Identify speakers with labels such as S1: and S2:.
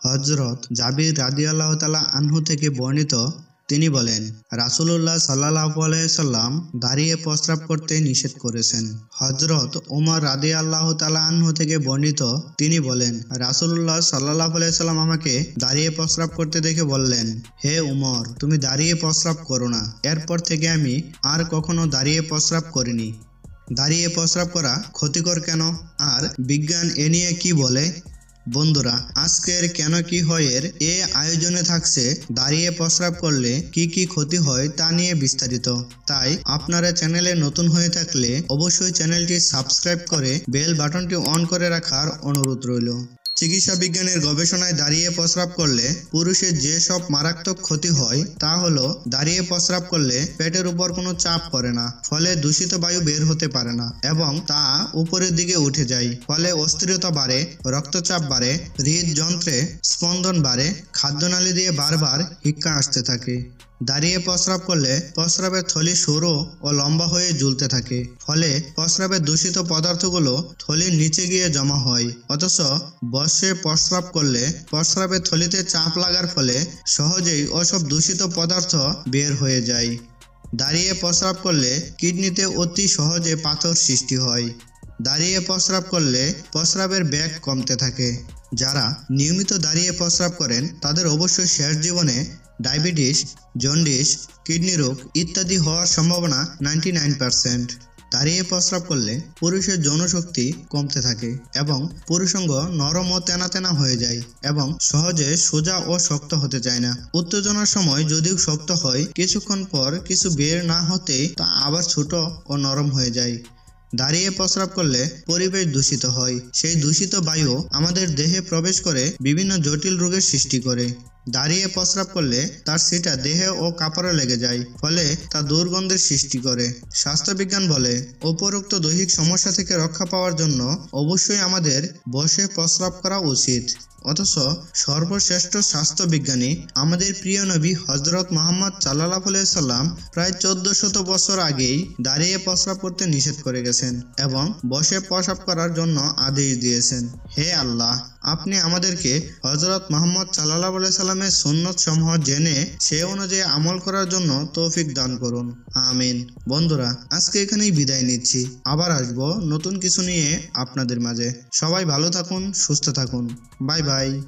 S1: হযরত জাবির রাদিয়াল্লাহু তাআলা আনহু থেকে বর্ণিত, তিনি বলেন, রাসূলুল্লাহ সাল্লাল্লাহু আলাইহি সাল্লাম দাঁড়িয়ে প্রস্রাব করতে নিষেধ করেছেন। হযরত ওমর রাদিয়াল্লাহু তাআলা আনহু থেকে বর্ণিত, তিনি বলেন, রাসূলুল্লাহ সাল্লাল্লাহু আলাইহি সাল্লাম আমাকে দাঁড়িয়ে প্রস্রাব করতে দেখে বললেন, হে উমর, তুমি দাঁড়িয়ে প্রস্রাব করো না। এরপর থেকে আমি আর কখনো দাঁড়িয়ে প্রস্রাব করিনি। দাঁড়িয়ে প্রস্রাব করা ক্ষতিকর কেন, আর বিজ্ঞান এ নিয়ে কি বলে? বন্ধুরা, আজকের কেন কি হয় এর এ আয়োজনে থাকছে দাঁড়িয়ে প্রস্রাব করলে কি কি ক্ষতি হয় তা নিয়ে বিস্তারিত। তাই আপনারা চ্যানেলে নতুন হয়ে থাকলে অবশ্যই চ্যানেলটি সাবস্ক্রাইব করে বেল বাটনটি অন করে রাখার অনুরোধ রইল। চিকিৎসা বিজ্ঞানের গবেষণায় দাঁড়িয়ে প্রস্রাব করলে পুরুষের যে সব মারাত্মক ক্ষতি হয় তা হলো, দাঁড়িয়ে প্রস্রাব করলে পেটের উপর কোনো চাপ পড়ে না, ফলে দূষিত বায়ু বের হতে পারে না এবং তা উপরের দিকে উঠে যায়। ফলে অস্থিরতা বাড়ে, রক্তচাপ বাড়ে, হৃদযন্ত্রে স্পন্দন বাড়ে, খাদ্যনালী দিয়ে বারবার হিক্কা আসতে থাকে। দাঁড়িয়ে প্রস্রাব করলে প্রস্রাবের থলি সরু ও লম্বা হয়ে ঝুলতে থাকে, ফলে প্রস্রাবের দূষিত পদার্থগুলো থলির নিচে গিয়ে জমা হয়। অথচ বসে প্রস্রাব করলে প্রস্রাবের থলিতে চাপ লাগার ফলে সহজেই ওসব দূষিত পদার্থ বের হয়ে যায়। দাঁড়িয়ে প্রস্রাব করলে কিডনিতে অতি সহজে পাথর সৃষ্টি হয়। দাঁড়িয়ে প্রস্রাব করলে প্রস্রাবের বেগ কমতে থাকে। যারা নিয়মিত দাঁড়িয়ে প্রস্রাব করেন তাদের অবশ্যই শেষ জীবনে ডায়াবেটিস, জন্ডিস, কিডনি রোগ ইত্যাদি হওয়ার সম্ভাবনা 99%। দাঁড়িয়ে প্রস্রাব করলে পুরুষের যৌনশক্তি কমতে থাকে এবং পুরুষাঙ্গ নরম ও তেনা তেনা হয়ে যায় এবং সহজে সোজা ও শক্ত হতে চায় না। উত্তেজনার সময় যদিও শক্ত হয়, কিছুক্ষণ পর কিছু বের না হতেই তা আবার ছোট ও নরম হয়ে যায়। দাঁড়িয়ে প্রস্রাব করলে পরিবেশ দূষিত হয়। সেই দূষিত বায়ু আমাদের দেহে প্রবেশ করে বিভিন্ন জটিল রোগের সৃষ্টি করে। দাঁড়িয়ে প্রস্রাব করলে তার সেটা দেহে ও কাপড়ে লেগে যায়, ফলে তা দুর্গন্ধের সৃষ্টি করে। স্বাস্থ্যবিজ্ঞান বলে, উপরোক্ত দৈহিক সমস্যা থেকে রক্ষা পাওয়ার জন্য অবশ্যই আমাদের বসে প্রস্রাব করা উচিত। অথচ সর্বশ্রেষ্ঠ স্বাস্থ্যবিজ্ঞানী আমাদের প্রিয় নবী হযরত মুহাম্মদ সাল্লাল্লাহু আলাইহি সাল্লাম প্রায় 1400 বছর আগেই দাঁড়িয়ে প্রস্রাব করতে নিষেধ করে গেছেন এবং বসে প্রস্রাব করার জন্য আদেশ দিয়েছেন। হে আল্লাহ, আপনি আমাদেরকে হযরত মুহাম্মদ সাল্লাল্লাহু আলাইহি সাল্লামের সুন্নত সমূহ জেনে সে অনুযায়ী আমল করার জন্য তৌফিক দান করুন। আমিন। বন্ধুরা, আজকে এখানেই বিদায় নিচ্ছি। আবার আসবো নতুন কিছু নিয়ে আপনাদের মাঝে। সবাই ভালো থাকুন, সুস্থ থাকুন। Bye bye.